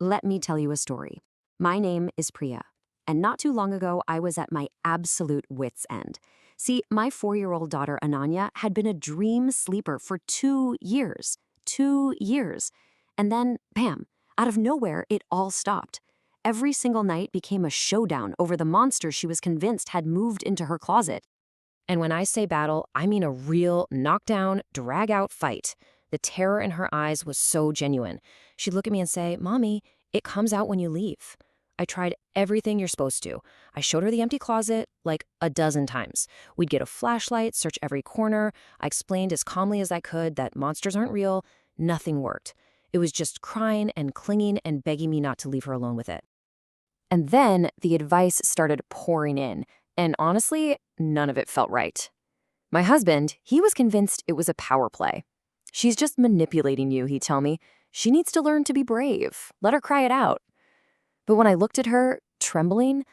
Let me tell you a story. My name is Priya, and not too long ago, I was at my absolute wits' end. See, my 4-year-old daughter, Ananya, had been a dream sleeper for 2 years. 2 years. And then, bam, out of nowhere, it all stopped. Every single night became a showdown over the monster she was convinced had moved into her closet. And when I say battle, I mean a real knockdown, drag-out fight. The terror in her eyes was so genuine. She'd look at me and say, "Mommy, it comes out when you leave." I tried everything you're supposed to. I showed her the empty closet like a dozen times. We'd get a flashlight, search every corner. I explained as calmly as I could that monsters aren't real. Nothing worked. It was just crying and clinging and begging me not to leave her alone with it. And then the advice started pouring in. And honestly, none of it felt right. My husband, he was convinced it was a power play. "She's just manipulating you," he'd tell me. "She needs to learn to be brave. Let her cry it out." But when I looked at her, trembling,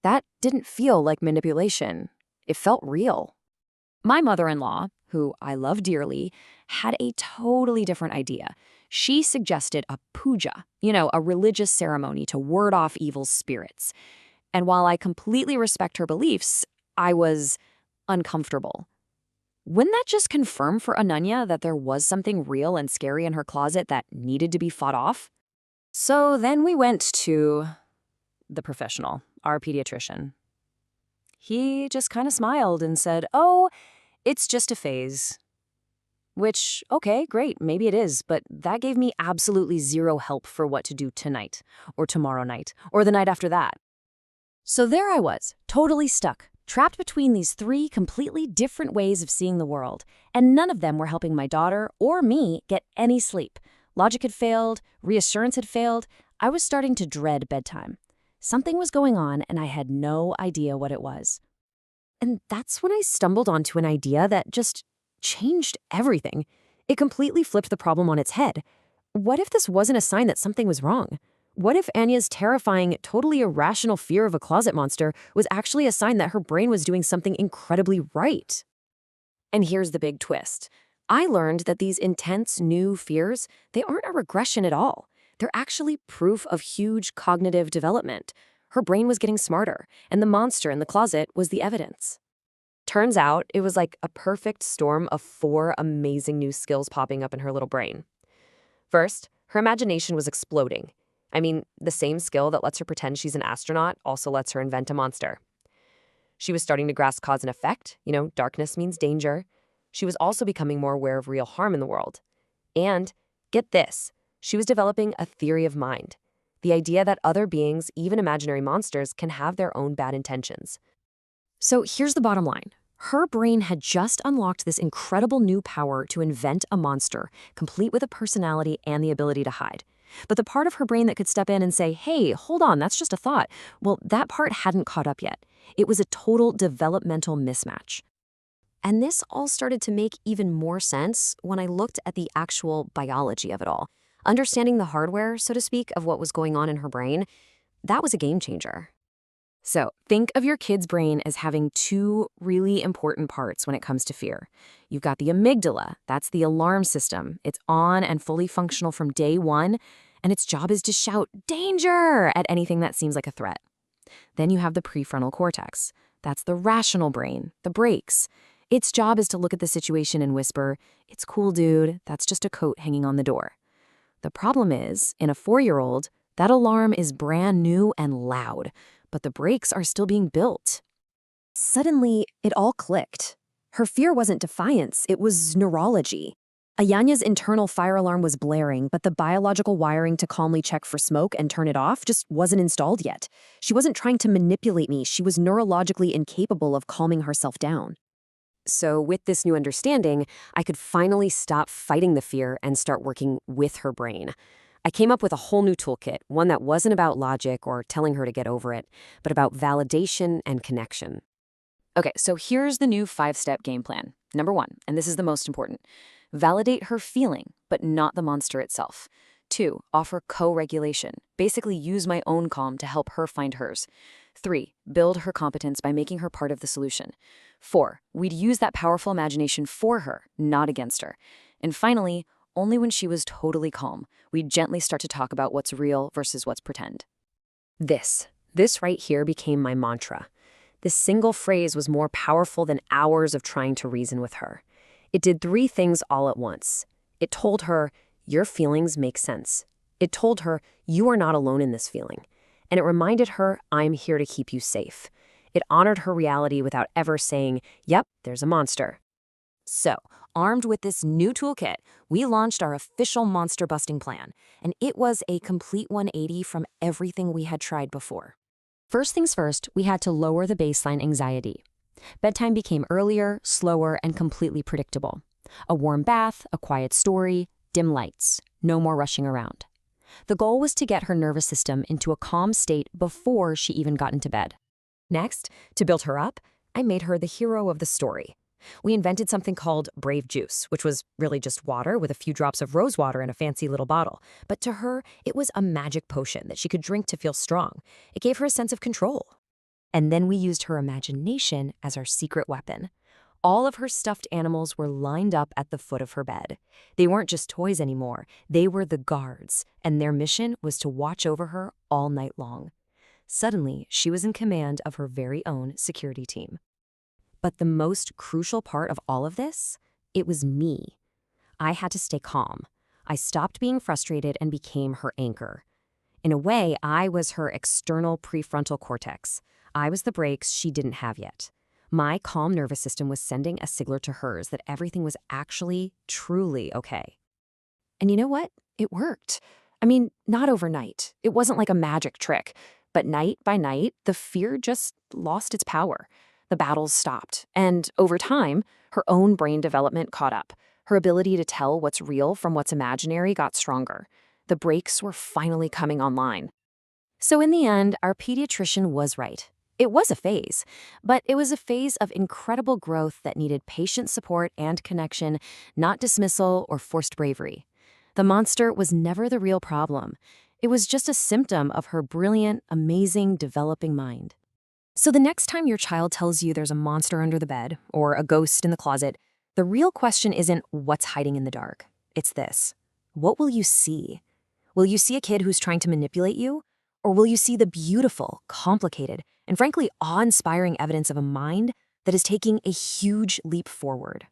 that didn't feel like manipulation. It felt real. My mother-in-law, who I love dearly, had a totally different idea. She suggested a puja, a religious ceremony to ward off evil spirits. And while I completely respect her beliefs, I was uncomfortable. Wouldn't that just confirm for Ananya that there was something real and scary in her closet that needed to be fought off? So then we went to the professional, our pediatrician. He just kind of smiled and said, "Oh, it's just a phase." Which, okay, great, maybe it is, but that gave me absolutely zero help for what to do tonight, or tomorrow night, or the night after that. So there I was, totally stuck, trapped between these three completely different ways of seeing the world, and none of them were helping my daughter or me get any sleep. Logic had failed, reassurance had failed. I was starting to dread bedtime. Something was going on, and I had no idea what it was. And that's when I stumbled onto an idea that just changed everything. It completely flipped the problem on its head. What if this wasn't a sign that something was wrong? What if Anya's terrifying, totally irrational fear of a closet monster was actually a sign that her brain was doing something incredibly right? And here's the big twist. I learned that these intense new fears, they aren't a regression at all. They're actually proof of huge cognitive development. Her brain was getting smarter, and the monster in the closet was the evidence. Turns out it was like a perfect storm of 4 amazing new skills popping up in her little brain. First, her imagination was exploding. I mean, the same skill that lets her pretend she's an astronaut also lets her invent a monster. She was starting to grasp cause and effect. Darkness means danger. She was also becoming more aware of real harm in the world. And, get this, she was developing a theory of mind. The idea that other beings, even imaginary monsters, can have their own bad intentions. So here's the bottom line. Her brain had just unlocked this incredible new power to invent a monster, complete with a personality and the ability to hide. But the part of her brain that could step in and say, "Hey, hold on, that's just a thought," well, that part hadn't caught up yet. It was a total developmental mismatch. And this all started to make even more sense when I looked at the actual biology of it all. Understanding the hardware, so to speak, of what was going on in her brain, that was a game changer. So think of your kid's brain as having 2 really important parts when it comes to fear. You've got the amygdala, that's the alarm system. It's on and fully functional from day one, and its job is to shout "danger" at anything that seems like a threat. Then you have the prefrontal cortex. That's the rational brain, the brakes. Its job is to look at the situation and whisper, "It's cool, dude, that's just a coat hanging on the door." The problem is, in a 4-year-old, that alarm is brand new and loud, but the brakes are still being built. Suddenly, it all clicked. Her fear wasn't defiance, it was neurology. Ayanya's internal fire alarm was blaring, but the biological wiring to calmly check for smoke and turn it off just wasn't installed yet. She wasn't trying to manipulate me, she was neurologically incapable of calming herself down. So with this new understanding, I could finally stop fighting the fear and start working with her brain. I came up with a whole new toolkit, one that wasn't about logic or telling her to get over it, but about validation and connection. Okay, so here's the new 5-step game plan. Number 1, and this is the most important. Validate her feeling, but not the monster itself. 2, offer co-regulation. Basically use my own calm to help her find hers. 3, build her competence by making her part of the solution. 4, we'd use that powerful imagination for her, not against her. And finally, only when she was totally calm, we'd gently start to talk about what's real versus what's pretend. This right here became my mantra. This single phrase was more powerful than hours of trying to reason with her. It did three things all at once. It told her, your feelings make sense. It told her, you are not alone in this feeling. And it reminded her, I'm here to keep you safe. It honored her reality without ever saying, yep, there's a monster. So, armed with this new toolkit, we launched our official monster busting plan, and it was a complete 180 from everything we had tried before. First things first, we had to lower the baseline anxiety. Bedtime became earlier, slower, and completely predictable. A warm bath, a quiet story, dim lights, no more rushing around. The goal was to get her nervous system into a calm state before she even got into bed. Next, to build her up, I made her the hero of the story. We invented something called Brave Juice, which was really just water with a few drops of rose water in a fancy little bottle. But to her, it was a magic potion that she could drink to feel strong. It gave her a sense of control. And then we used her imagination as our secret weapon. All of her stuffed animals were lined up at the foot of her bed. They weren't just toys anymore. They were the guards, and their mission was to watch over her all night long. Suddenly, she was in command of her very own security team. But the most crucial part of all of this, it was me. I had to stay calm. I stopped being frustrated and became her anchor. In a way, I was her external prefrontal cortex. I was the brakes she didn't have yet. My calm nervous system was sending a signal to hers that everything was actually, truly okay. And you know what? It worked. I mean, not overnight. It wasn't like a magic trick. But night by night, the fear just lost its power. The battles stopped. And over time, her own brain development caught up. Her ability to tell what's real from what's imaginary got stronger. The brakes were finally coming online. So in the end, our pediatrician was right. It was a phase, but it was a phase of incredible growth that needed patient support and connection, not dismissal or forced bravery. The monster was never the real problem. It was just a symptom of her brilliant, amazing, developing mind. So the next time your child tells you there's a monster under the bed or a ghost in the closet, the real question isn't what's hiding in the dark. It's this: what will you see? Will you see a kid who's trying to manipulate you? Or will you see the beautiful, complicated, and frankly awe-inspiring evidence of a mind that is taking a huge leap forward?